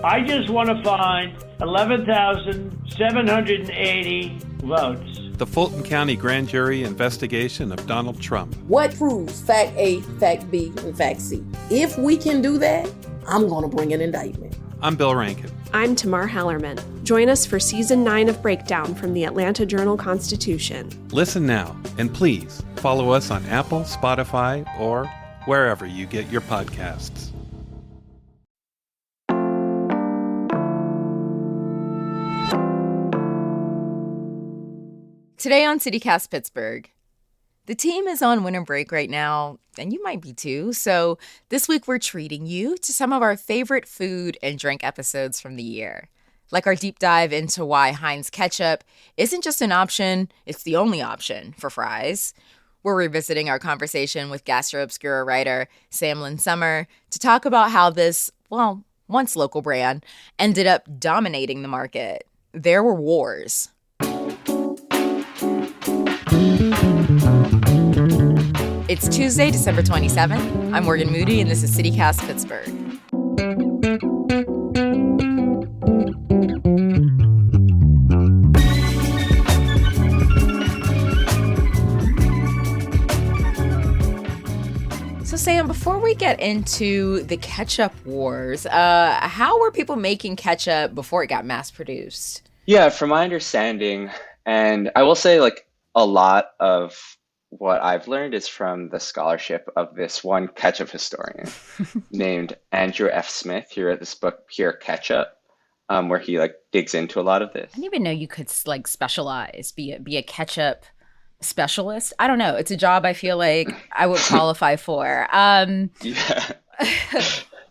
I just want to find 11,780 votes. The Fulton County Grand Jury investigation of Donald Trump. What proves fact A, fact B, and fact C? If we can do that, I'm going to bring an indictment. I'm Bill Rankin. I'm Tamar Hallerman. Join us for Season 9 of Breakdown from the Atlanta Journal-Constitution. Listen now, and please follow us on Apple, Spotify, or wherever you get your podcasts. Today on CityCast Pittsburgh, the team is on winter break right now, and you might be too. So this week we're treating you to some of our favorite food and drink episodes from the year. Like our deep dive into why Heinz ketchup isn't just an option, it's the only option for fries. We're revisiting our conversation with Gastro Obscura writer Sam Lin-Sommer to talk about how this, once local brand ended up dominating the market. There were wars. It's Tuesday, December 27th. I'm Morgan Moody, and this is CityCast Pittsburgh. So, Sam, before we get into the ketchup wars, how were people making ketchup before it got mass-produced? Yeah, from my understanding, and I will say, a lot of what I've learned is from the scholarship of this one ketchup historian named Andrew F. Smith. He wrote this book, Pure Ketchup, where he digs into a lot of this. I didn't even know you could specialize, be a ketchup specialist. I don't know. It's a job I feel like I would qualify for. Yeah.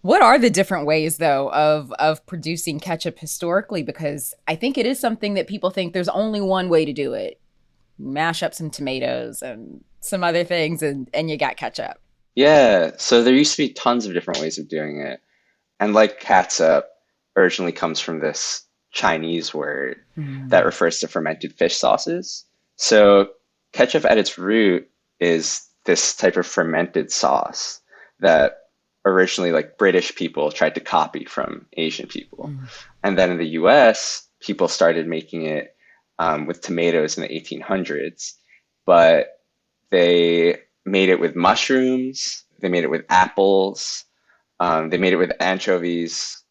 What are the different ways, though, of producing ketchup historically? Because I think it is something that people think there's only one way to do it. Mash up some tomatoes and some other things, and you got ketchup. Yeah, so there used to be tons of different ways of doing it. And catsup originally comes from this Chinese word that refers to fermented fish sauces. So ketchup at its root is this type of fermented sauce that originally British people tried to copy from Asian people. And then in the US, people started making it with tomatoes in the 1800s, but they made it with mushrooms, they made it with apples, they made it with anchovies.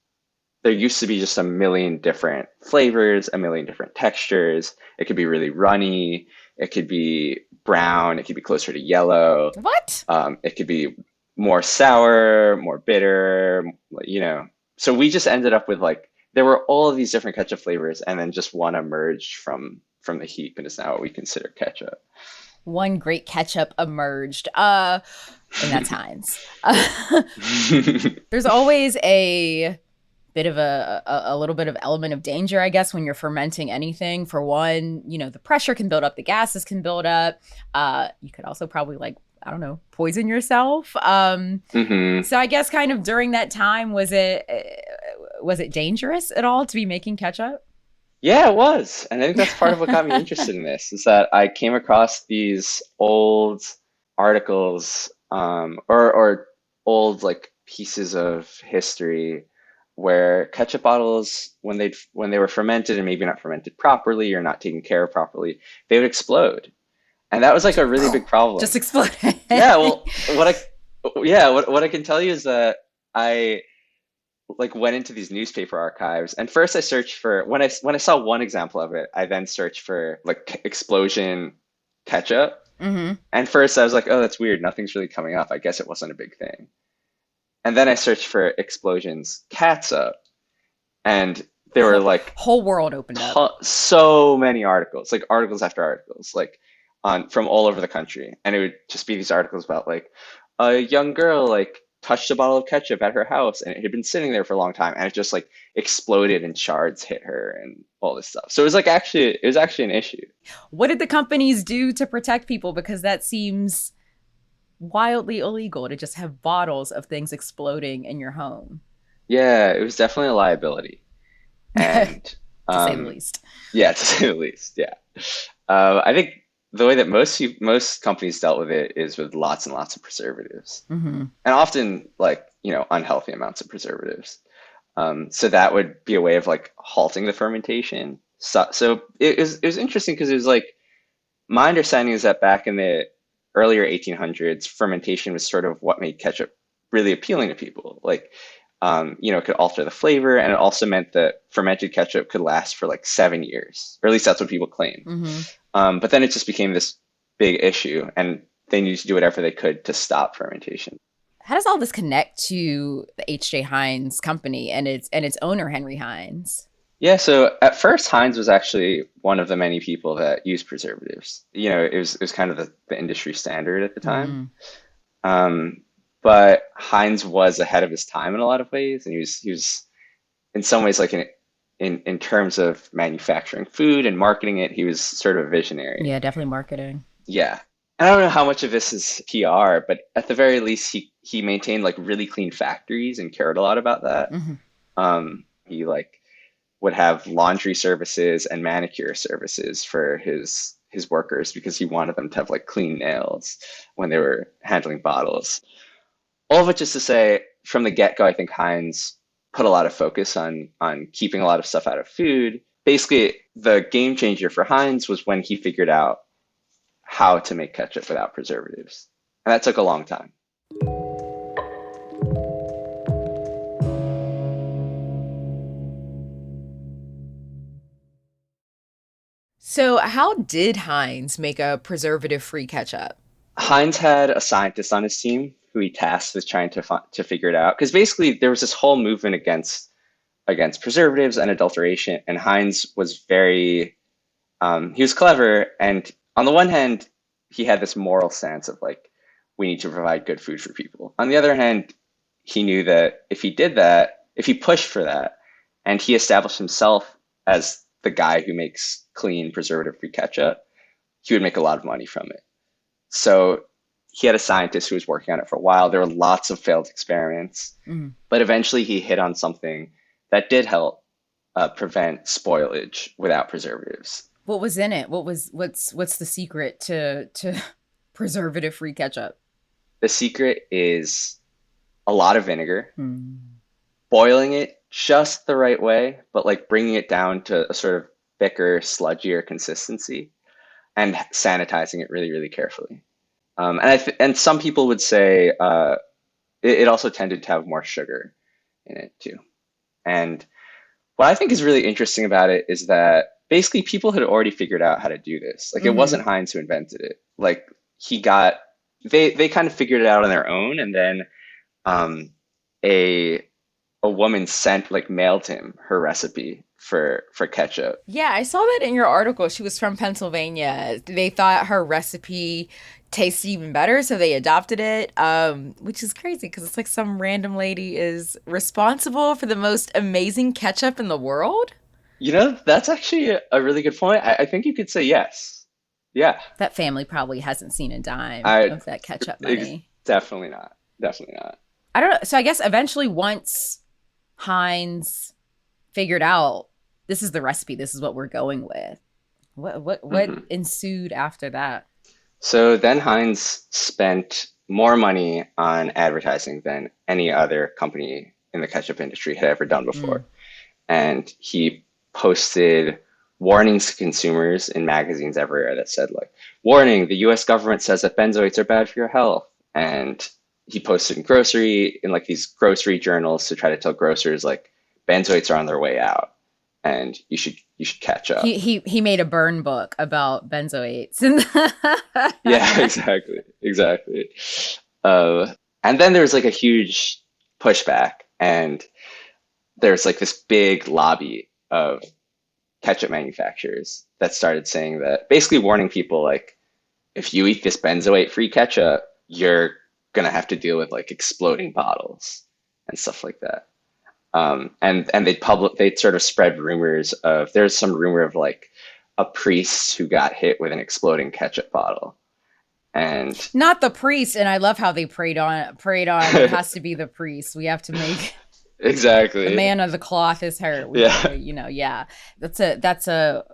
There used to be just a million different flavors, a million different textures. It could be really runny, it could be brown, it could be closer to yellow. What? It could be more sour, more bitter, So we just ended up with there were all of these different ketchup flavors, and then just one emerged from the heap, and is now what we consider ketchup. One great ketchup emerged, and that's Heinz. There's always a bit of a little bit of element of danger, I guess, when you're fermenting anything. For one, the pressure can build up, the gases can build up. You could also probably poison yourself. So I guess kind of during that time, was it dangerous at all to be making ketchup? Yeah, it was. And I think that's part of what got me interested in this, is that I came across these old articles or old pieces of history where ketchup bottles, when they were fermented and maybe not fermented properly or not taken care of properly, they would explode. And that was a really big problem. Just exploded. Yeah, well, what I can tell you is that I went into these newspaper archives, and first I searched for when I saw one example of it, I then searched for explosion ketchup. And first I was like, oh, that's weird, nothing's really coming up. I guess it wasn't a big thing. And then I searched for explosions catsup, and there were whole world opened up. So many articles, articles after articles, from all over the country. And it would just be these articles about a young girl touched a bottle of ketchup at her house, and it had been sitting there for a long time, and it just exploded and shards hit her and all this stuff. So it was actually an issue. What did the companies do to protect people? Because that seems wildly illegal to just have bottles of things exploding in your home. Yeah, it was definitely a liability. And to say the least. Yeah, to say the least. Yeah. I think the way that most companies dealt with it is with lots and lots of preservatives, and often unhealthy amounts of preservatives. So that would be a way of like halting the fermentation. So it was interesting because it was like my understanding is that back in the earlier 1800s, fermentation was sort of what made ketchup really appealing to people. Like, it could alter the flavor, and it also meant that fermented ketchup could last for like 7 years, or at least that's what people claim. But then it just became this big issue, and they needed to do whatever they could to stop fermentation. How does all this connect to the H.J. Heinz company and its owner, Henry Heinz? Yeah, so at first Heinz was actually one of the many people that used preservatives. It was kind of the industry standard at the time. But Heinz was ahead of his time in a lot of ways, and he was in some ways like in terms of manufacturing food and marketing it, he was sort of a visionary. Yeah, definitely marketing. Yeah. I don't know how much of this is PR, but at the very least, he maintained like really clean factories and cared a lot about that. He like would have laundry services and manicure services for his workers because he wanted them to have like clean nails when they were handling bottles. All of it just to say, from the get-go, I think Heinz put a lot of focus on keeping a lot of stuff out of food. Basically, the game changer for Heinz was when he figured out how to make ketchup without preservatives. And that took a long time. So how did Heinz make a preservative-free ketchup? Heinz had a scientist on his team who he tasked with trying to figure it out. Because basically there was this whole movement against preservatives and adulteration. And Heinz was he was clever. And on the one hand, he had this moral stance of like, we need to provide good food for people. On the other hand, he knew that if he did that, if he pushed for that, and he established himself as the guy who makes clean, preservative-free ketchup, he would make a lot of money from it. So he had a scientist who was working on it for a while. There were lots of failed experiments, but eventually he hit on something that did help prevent spoilage without preservatives. What was in it? What's the secret to preservative-free ketchup? The secret is a lot of vinegar, boiling it just the right way, but like bringing it down to a sort of thicker, sludgier consistency, and sanitizing it really, really carefully. And some people would say it also tended to have more sugar in it too. And what I think is really interesting about it is that basically people had already figured out how to do this. Like it wasn't Heinz who invented it. Like they kind of figured it out on their own, and then a woman mailed him her recipe for ketchup. Yeah, I saw that in your article. She was from Pennsylvania. They thought her recipe tasted even better, so they adopted it, which is crazy because it's like some random lady is responsible for the most amazing ketchup in the world. That's actually a really good point. I think you could say yes. Yeah. That family probably hasn't seen a dime of that ketchup money. Definitely not. Definitely not. I don't know. So I guess eventually once Heinz figured out this is the recipe, this is what we're going with, what ensued after that? So then Heinz spent more money on advertising than any other company in the ketchup industry had ever done before. And he posted warnings to consumers in magazines everywhere that said like, warning, the US government says that benzoates are bad for your health. And he posted in like these grocery journals to try to tell grocers like benzoates are on their way out and you should catch up. He made a burn book about benzoates. Yeah, exactly. And then there was like a huge pushback, and there's like this big lobby of ketchup manufacturers that started saying that, basically warning people like, if you eat this benzoate-free ketchup, you're gonna have to deal with like exploding bottles and stuff like that. And they'd sort of spread rumors of, there's some rumor of like a priest who got hit with an exploding ketchup bottle. And not the priest, and I love how they preyed on it has to be the priest. We have to make exactly the man of the cloth is hurt. That's a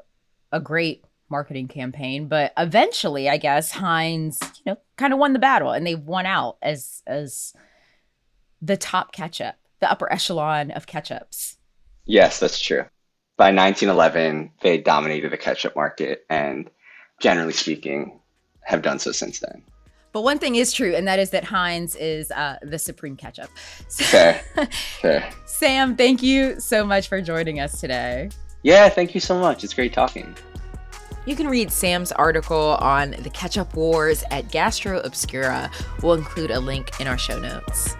great marketing campaign. But eventually, I guess Heinz, kind of won the battle, and they won out as the top ketchup. the upper echelon of ketchups. Yes, that's true. By 1911, they dominated the ketchup market and, generally speaking, have done so since then. But one thing is true, and that is that Heinz is the supreme ketchup. Fair. Sam, thank you so much for joining us today. Yeah, thank you so much. It's great talking. You can read Sam's article on the ketchup wars at Gastro Obscura. We'll include a link in our show notes.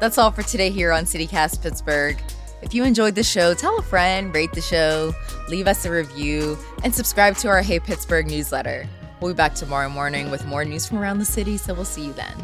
That's all for today here on CityCast Pittsburgh. If you enjoyed the show, tell a friend, rate the show, leave us a review, and subscribe to our Hey Pittsburgh newsletter. We'll be back tomorrow morning with more news from around the city, so we'll see you then.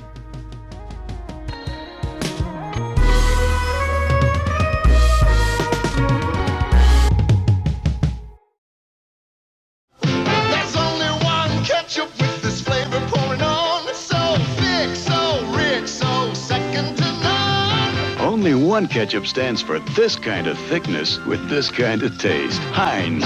There's only one ketchup with this flavor pouring on. It's so thick, so rich, so second to none. Only one ketchup stands for this kind of thickness with this kind of taste. Heinz.